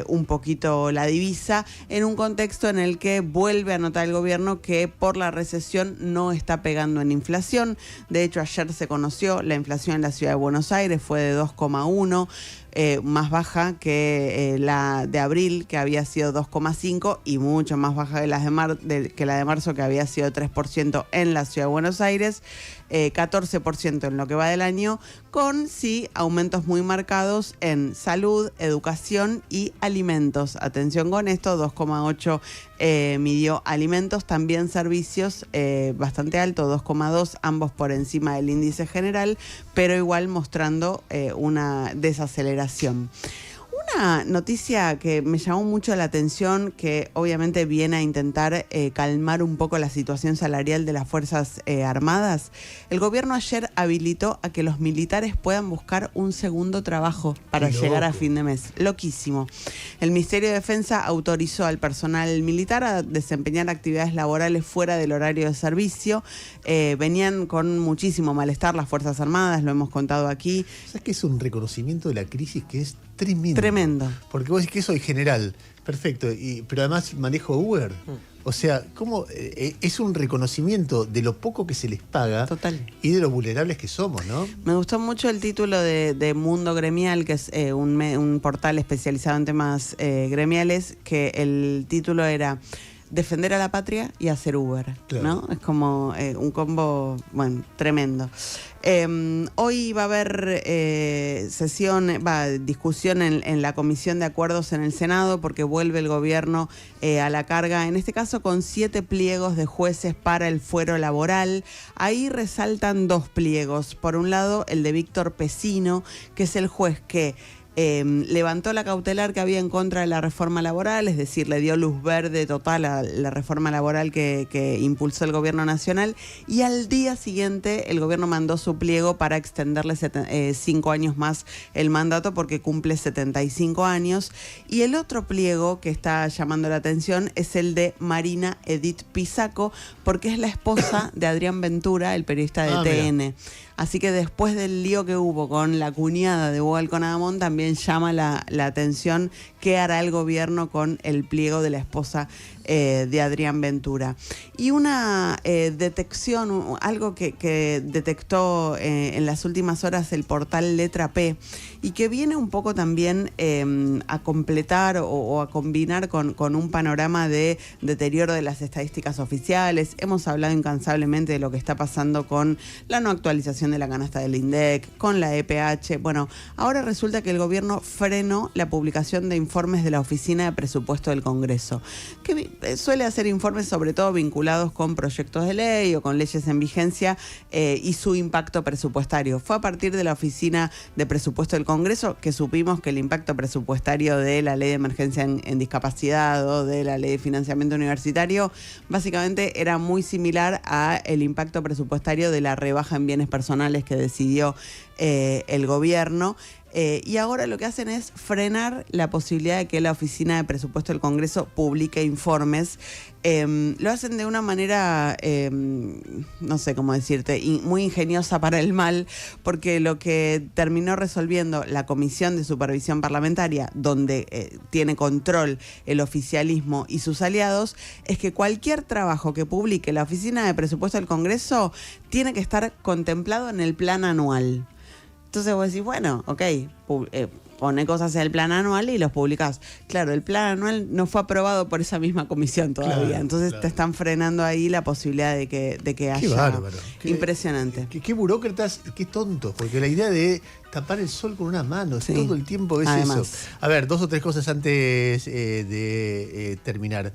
un poquito la divisa en un contexto en el el que vuelve a notar el gobierno que por la recesión no está pegando en inflación. De hecho, ayer se conoció la inflación en la ciudad de Buenos Aires, fue de 2,1%. Más baja que la de abril, que había sido 2,5%, y mucho más baja que la de marzo, que había sido 3% en la ciudad de Buenos Aires, 14% en lo que va del año, con sí aumentos muy marcados en salud, educación y alimentos. Atención con esto, 2,8% midió alimentos, también servicios bastante alto, 2,2%, ambos por encima del índice general, pero igual mostrando una desaceleración. Una noticia que me llamó mucho la atención, que obviamente viene a intentar calmar un poco la situación salarial de las Fuerzas Armadas. El gobierno ayer habilitó a que los militares puedan buscar un segundo trabajo para llegar a fin de mes. Loquísimo. El Ministerio de Defensa autorizó al personal militar a desempeñar actividades laborales fuera del horario de servicio. Venían con muchísimo malestar las Fuerzas Armadas, lo hemos contado aquí. ¿Sabes que es un reconocimiento de la crisis que es tremendo? Tremendo. Porque vos decís que soy general, perfecto, pero además manejo Uber. O sea, ¿cómo? Es un reconocimiento de lo poco que se les paga. Total. Y de lo vulnerables que somos, ¿no? Me gustó mucho el título de Mundo Gremial, que es un portal especializado en temas gremiales, que el título era defender a la patria y hacer Uber, claro, ¿no? Es como un combo, bueno, tremendo. Hoy va a haber discusión en la Comisión de Acuerdos en el Senado, porque vuelve el gobierno a la carga, en este caso con 7 pliegos de jueces para el fuero laboral. Ahí resaltan 2 pliegos. Por un lado, el de Víctor Pesino, que es el juez que levantó la cautelar que había en contra de la reforma laboral, es decir, le dio luz verde total a la reforma laboral que impulsó el gobierno nacional, y al día siguiente el gobierno mandó su pliego para extenderle 5 años más el mandato, porque cumple 75 años. Y el otro pliego que está llamando la atención es el de Marina Edith Pisaco, porque es la esposa de Adrián Ventura, el periodista de TN. Mira. Así que después del lío que hubo con la cuñada de Hugo Alconadamón, también llama la atención qué hará el gobierno con el pliego de la esposa de Adrián Ventura. Y una detección, algo que detectó en las últimas horas el portal Letra P, y que viene un poco también a completar o a combinar con un panorama de deterioro de las estadísticas oficiales. Hemos hablado incansablemente de lo que está pasando con la no actualización de la canasta del INDEC, con la EPH. Bueno, ahora resulta que el gobierno frenó la publicación de informes de la Oficina de Presupuesto del Congreso, que suele hacer informes sobre todo vinculados con proyectos de ley o con leyes en vigencia y su impacto presupuestario. Fue a partir de la Oficina de Presupuesto del Congreso que supimos que el impacto presupuestario de la Ley de Emergencia en Discapacidad o de la Ley de Financiamiento Universitario básicamente era muy similar a el impacto presupuestario de la rebaja en bienes personales que decidió el gobierno. Y ahora lo que hacen es frenar la posibilidad de que la Oficina de Presupuesto del Congreso publique informes. Lo hacen de una manera, no sé cómo decirte, muy ingeniosa para el mal, porque lo que terminó resolviendo la Comisión de Supervisión Parlamentaria, donde tiene control el oficialismo y sus aliados, es que cualquier trabajo que publique la Oficina de Presupuesto del Congreso tiene que estar contemplado en el plan anual. Entonces vos decís, bueno, ok, pone cosas en el plan anual y los publicás. Claro, el plan anual no fue aprobado por esa misma comisión todavía. Claro, entonces te están frenando ahí la posibilidad de que haya... Qué bárbaro. Impresionante. Qué burócratas, qué tontos, porque la idea de tapar el sol con una mano, sí, todo el tiempo es además eso. A ver, 2 o 3 cosas antes de terminar.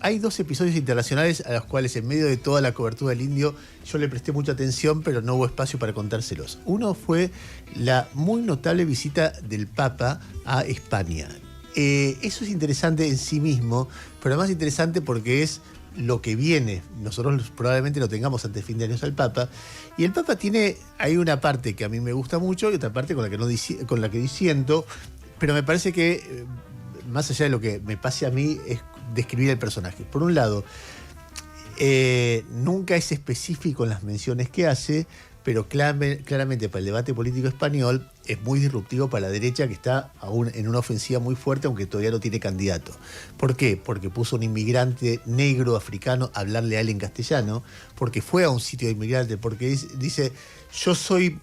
Hay 2 episodios internacionales a los cuales en medio de toda la cobertura del indio yo le presté mucha atención, pero no hubo espacio para contárselos. Uno fue la muy notable visita del Papa a España. Eso es interesante en sí mismo, pero además interesante porque es lo que viene. Nosotros probablemente lo tengamos antes de fin de año al Papa. Y el Papa hay una parte que a mí me gusta mucho y otra parte con la que disiento, pero me parece que más allá de lo que me pase a mí es describir el personaje. Por un lado, nunca es específico en las menciones que hace, pero claramente para el debate político español es muy disruptivo para la derecha, que está aún en una ofensiva muy fuerte, aunque todavía no tiene candidato. ¿Por qué? Porque puso a un inmigrante negro africano a hablarle a él en castellano, porque fue a un sitio de inmigrantes, porque dice, yo soy,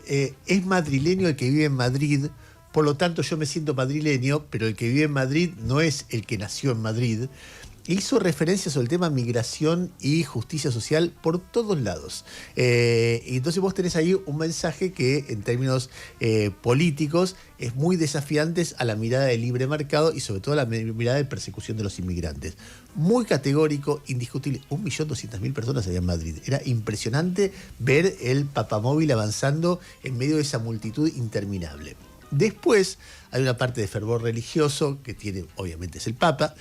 es madrileño el que vive en Madrid, por lo tanto yo me siento madrileño, pero el que vive en Madrid no es el que nació en Madrid. Hizo referencia sobre el tema migración y justicia social por todos lados. Y entonces vos tenés ahí un mensaje que en términos políticos es muy desafiante a la mirada del libre mercado y sobre todo a la mirada de persecución de los inmigrantes. Muy categórico, indiscutible. 1.200.000 personas había en Madrid. Era impresionante ver el papamóvil avanzando en medio de esa multitud interminable. Después hay una parte de fervor religioso que tiene, obviamente es el Papa,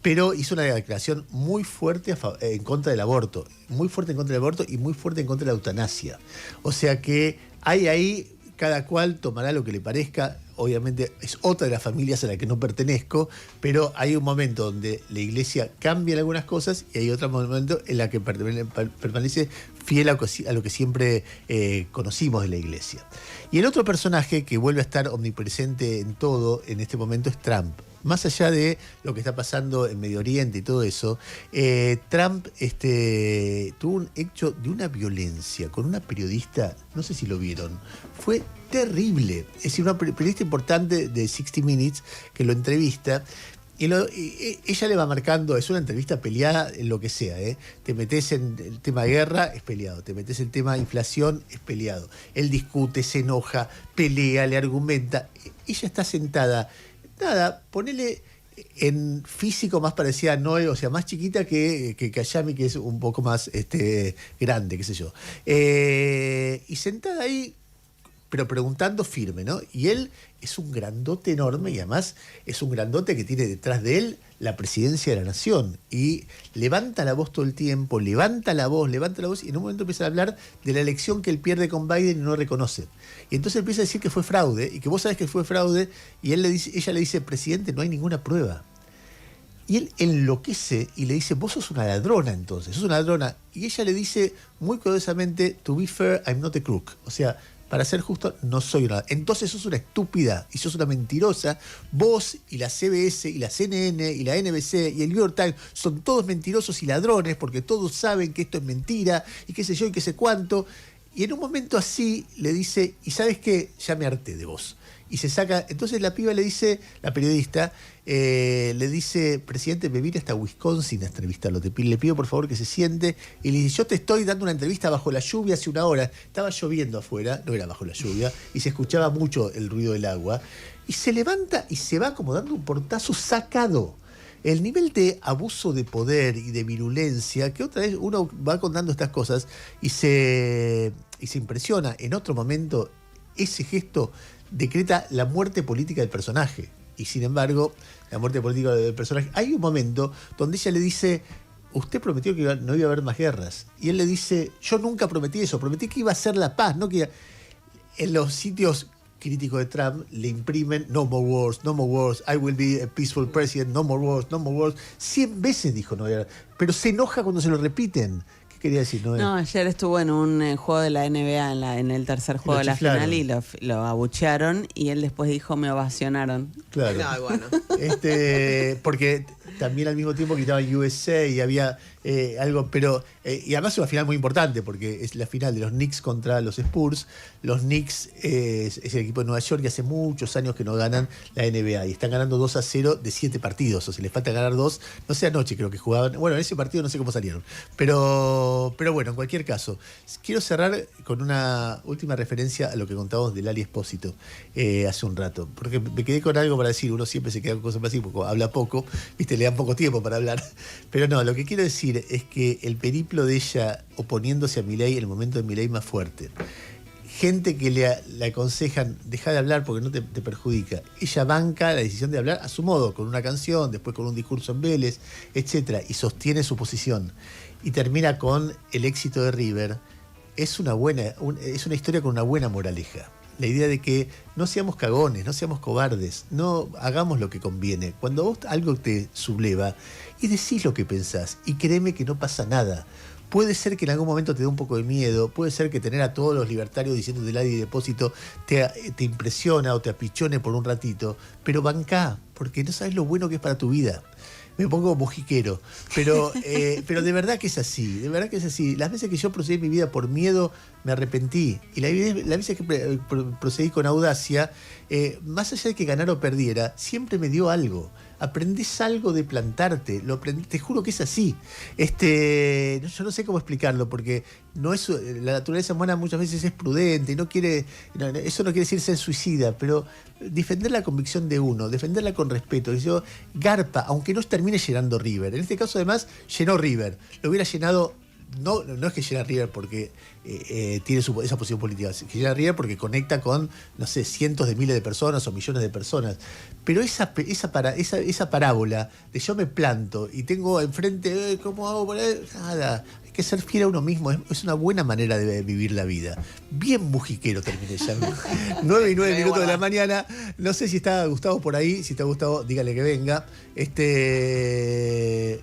pero hizo una declaración muy fuerte en contra del aborto, muy fuerte en contra del aborto y muy fuerte en contra de la eutanasia. O sea que hay ahí, cada cual tomará lo que le parezca. Obviamente es otra de las familias a la que no pertenezco, pero hay un momento donde la Iglesia cambia en algunas cosas y hay otro momento en la que permanece fiel a lo que siempre conocimos de la Iglesia. Y el otro personaje que vuelve a estar omnipresente en todo en este momento es Trump. Más allá de lo que está pasando en Medio Oriente y todo eso, Trump tuvo un hecho de una violencia con una periodista, no sé si lo vieron, fue terrible. Es decir, una periodista importante de 60 Minutes que lo entrevista. Y ella le va marcando, es una entrevista peleada en lo que sea, ¿eh? Te metes en el tema guerra, es peleado. Te metes en el tema inflación, es peleado. Él discute, se enoja, pelea, le argumenta. Ella está sentada. Nada, ponele en físico más parecida a Noé, o sea, más chiquita que Kayami, que es un poco más grande, qué sé yo. Y sentada ahí, pero preguntando firme, ¿no? Y él es un grandote enorme y además es un grandote que tiene detrás de él la presidencia de la nación. Y levanta la voz todo el tiempo, levanta la voz, y en un momento empieza a hablar de la elección que él pierde con Biden y no reconoce. Y entonces empieza a decir que fue fraude y que vos sabés que fue fraude y ella le dice, presidente, no hay ninguna prueba. Y él enloquece y le dice, vos sos una ladrona entonces, sos una ladrona. Y ella le dice muy cuidadosamente, to be fair, I'm not a crook. O sea, para ser justo, no soy una... Entonces sos una estúpida y sos una mentirosa. Vos y la CBS y la CNN y la NBC y el New York Times son todos mentirosos y ladrones porque todos saben que esto es mentira y qué sé yo y qué sé cuánto. Y en un momento así le dice, ¿y sabes qué? Ya me harté de vos. Y se saca... Entonces la piba le dice, la periodista, le dice, presidente, me vine hasta Wisconsin a entrevistarlo. Le pido por favor que se siente. Y le dice, yo te estoy dando una entrevista bajo la lluvia hace una hora. Estaba lloviendo afuera, no era bajo la lluvia, y se escuchaba mucho el ruido del agua. Y se levanta y se va como dando un portazo sacado. El nivel de abuso de poder y de virulencia, que otra vez uno va contando estas cosas y se impresiona. En otro momento, ese gesto decreta la muerte política del personaje. Y sin embargo, la muerte política del personaje... Hay un momento donde ella le dice, usted prometió que no iba a haber más guerras. Y él le dice, yo nunca prometí eso, prometí que iba a ser la paz. No que en los sitios críticos de Trump le imprimen no more wars, I will be a peaceful president, no more wars. 100 veces dijo no, pero se enoja cuando se lo repiten. Quería decir, no, ayer estuvo en un juego de la NBA, en el tercer juego de la final, y lo abuchearon, y él después dijo, me ovacionaron. Claro. No, bueno. Porque también al mismo tiempo quitaban USA y había algo, pero y además es una final muy importante porque es la final de los Knicks contra los Spurs. Los Knicks es el equipo de Nueva York que hace muchos años que no ganan la NBA y están ganando 2-0 de 7 partidos, o sea, les falta ganar 2, no sé, anoche creo que jugaban, bueno, en ese partido no sé cómo salieron, pero bueno, en cualquier caso, quiero cerrar con una última referencia a lo que contábamos de Lali Espósito hace un rato, porque me quedé con algo para decir, uno siempre se queda con cosas así, porque habla poco, viste, le dan poco tiempo para hablar, pero no, lo que quiero decir es que el periplo de ella oponiéndose a Milei en el momento de Milei más fuerte, gente que le aconsejan deja de hablar porque no te perjudica, ella banca la decisión de hablar a su modo, con una canción, después con un discurso en Vélez, etcétera, y sostiene su posición y termina con el éxito de River. Es una historia con una buena moraleja. La idea de que no seamos cagones, no seamos cobardes, no hagamos lo que conviene. Cuando vos algo te subleva y decís lo que pensás, y créeme que no pasa nada, Puede ser que en algún momento te dé un poco de miedo, puede ser que tener a todos los libertarios diciendo del aire y depósito te impresiona o te apichone por un ratito, pero bancá, porque no sabes lo bueno que es para tu vida. Me pongo mojiquero, pero de verdad que es así, de verdad que es así. Las veces que yo procedí en mi vida por miedo, me arrepentí. Y las veces que procedí con audacia, más allá de que ganara o perdiera, siempre me dio algo. Aprendés algo de plantarte, te juro que es así. Yo no sé cómo explicarlo, porque no es, la naturaleza humana muchas veces es prudente y eso no quiere decir ser suicida, pero defender la convicción de uno, defenderla con respeto. Yo, garpa, aunque no termine llenando River. En este caso, además, llenó River. Lo hubiera llenado. No es que llena River porque tiene esa posición política, es que llena River porque conecta con, no sé, cientos de miles de personas o millones de personas. Pero esa parábola de yo me planto y tengo enfrente, ¿cómo hago por ahí? Nada. Hay que ser fiel a uno mismo, es una buena manera de vivir la vida. Bien mujiquero terminé ya. 9:09 de la mañana. No sé si está Gustavo por ahí. Si está Gustavo, dígale que venga.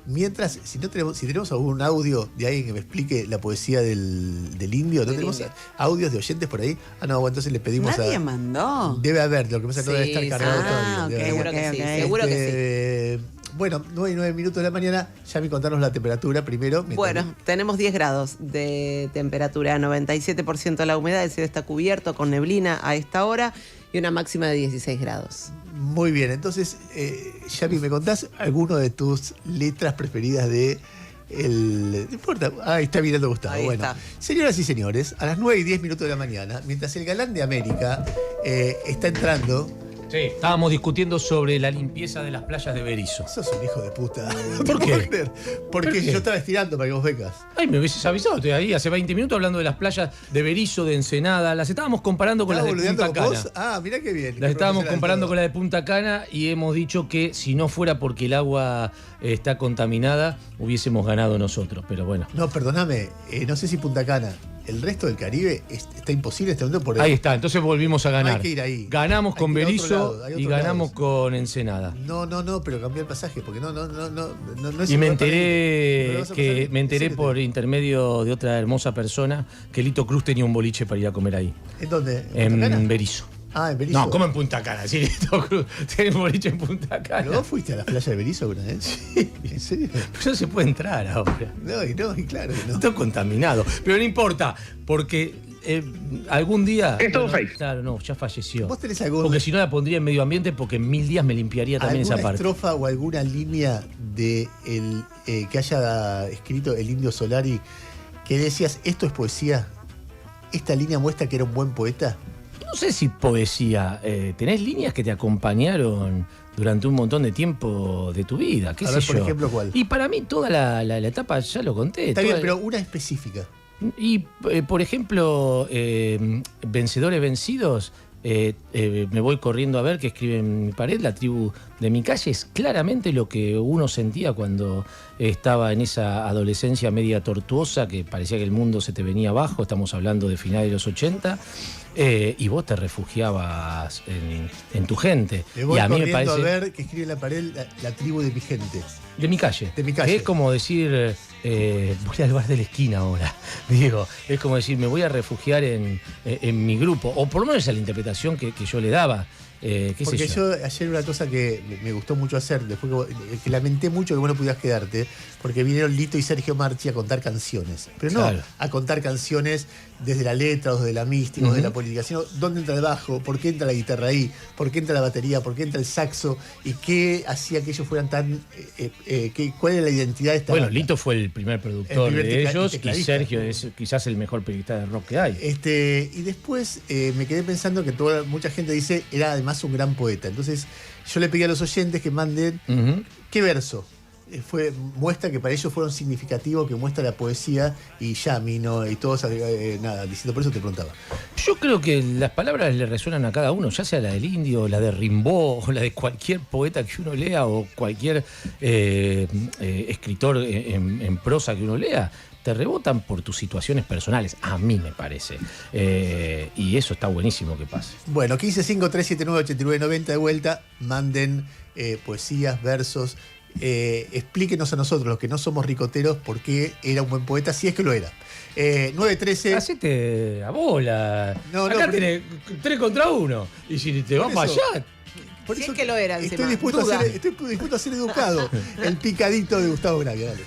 Mientras, si tenemos algún audio de alguien que me explique la poesía del indio, ¿no tenemos audios de oyentes por ahí? Ah, no, entonces le pedimos Nadie mandó. Debe haber, lo que pasa es que no debe estar cargado todavía. Seguro que sí, seguro que sí. Bueno, 9:09 de la mañana, Yami, contanos la temperatura primero. Bueno, tenemos 10 grados de temperatura, 97% la humedad, el cielo está cubierto con neblina a esta hora y una máxima de 16 grados. Muy bien, entonces, Yami, ¿me contás alguno de tus letras preferidas de no importa, ahí está mirando Gustavo. Ahí bueno, está. Señoras y señores, a las 9:10 de la mañana, mientras el galán de América está entrando. Sí, estábamos discutiendo sobre la limpieza de las playas de Berisso. Sos un hijo de puta. ¿Por qué? Porque yo estaba estirando para que vos vengas. Ay, me hubieses avisado. Estoy ahí hace 20 minutos hablando de las playas de Berisso, de Ensenada. Las estábamos comparando con las de Punta Cana. ¿Vos? Ah, mirá qué bien. Las estábamos comparando con la de Punta Cana y hemos dicho que si no fuera porque el agua está contaminada, hubiésemos ganado nosotros. Pero bueno. No, perdóname. No sé si Punta Cana. El resto del Caribe está imposible este momento por ahí está, entonces volvimos a ganar. No hay que ir ahí. Ganamos con Berisso y ganamos con Ensenada. No, pero cambié el pasaje porque no es. Y me enteré por intermedio de otra hermosa persona que Lito Cruz tenía un boliche para ir a comer ahí. ¿En dónde? En Berisso. Ah, en Berisso. No, como en Punta Cana, sí, Lito Cruz tiene un boliche en Punta Cana. ¿Pero vos fuiste a la playa de Berisso alguna vez? Sí. ¿En serio? Pero no se puede entrar ahora. No, y claro que no. Está contaminado. Pero no importa, porque algún día. Es todo fake. Claro, no, ya falleció. ¿Vos tenés algún. Porque si no la pondría en medio ambiente, porque en 1000 días me limpiaría también esa parte. ¿Alguna estrofa o alguna línea de que haya escrito el Indio Solari que decías, esto es poesía? ¿Esta línea muestra que era un buen poeta? No sé si poesía. ¿Tenés líneas que te acompañaron durante un montón de tiempo de tu vida? ¿Qué sé yo? Por ejemplo, ¿cuál? Y para mí toda la etapa, ya lo conté. Está bien, pero una específica. Y, por ejemplo, Vencedores Vencidos, me voy corriendo a ver que escribe en mi pared, la tribu de mi calle, es claramente lo que uno sentía cuando estaba en esa adolescencia media tortuosa, que parecía que el mundo se te venía abajo, estamos hablando de finales de los 80, y vos te refugiabas en tu gente. Me voy y a mí corriendo me parece, a ver que escribe en la pared la tribu de mi gente. De mi calle. De mi calle. Que es como decir, voy al bar de la esquina ahora. Digo, es como decir, me voy a refugiar en mi grupo. O por lo menos esa es la interpretación que yo le daba. Porque yo ayer una cosa que me gustó mucho hacer, después que lamenté mucho que vos no pudieras quedarte, porque vinieron Lito y Sergio Marchi a contar canciones. Pero no a contar canciones desde la letra, o desde la mística, o desde la política, sino dónde entra el bajo, por qué entra la guitarra ahí, por qué entra la batería, por qué entra el saxo, y qué hacía que ellos fueran tan... cuál era la identidad de esta banda. Lito fue el primer productor de ellos, y Sergio es quizás el mejor periodista de rock que hay. Y después me quedé pensando que mucha gente dice, era además un gran poeta. Entonces yo le pedí a los oyentes que manden qué verso muestra que para ellos fueron significativos, que muestra la poesía, y Yami, ¿no? Y todos nada diciendo, por eso te preguntaba. Yo creo que las palabras le resuenan a cada uno, ya sea la del Indio, la de Rimbaud, o la de cualquier poeta que uno lea, o cualquier escritor en prosa que uno lea. Te rebotan por tus situaciones personales, a mí me parece. Y eso está buenísimo que pase. Bueno, 155-379-8990 de vuelta. Manden poesías, versos, explíquenos a nosotros, los que no somos ricoteros, por qué era un buen poeta, si es que lo era. 9-13. Hacete a bola. No, Acá no, tenés 3 contra 1. Y si te vas para allá. Por Si eso es que lo era, estoy encima. dispuesto Duda. a ser educado. El picadito de Gustavo Gravia, dale.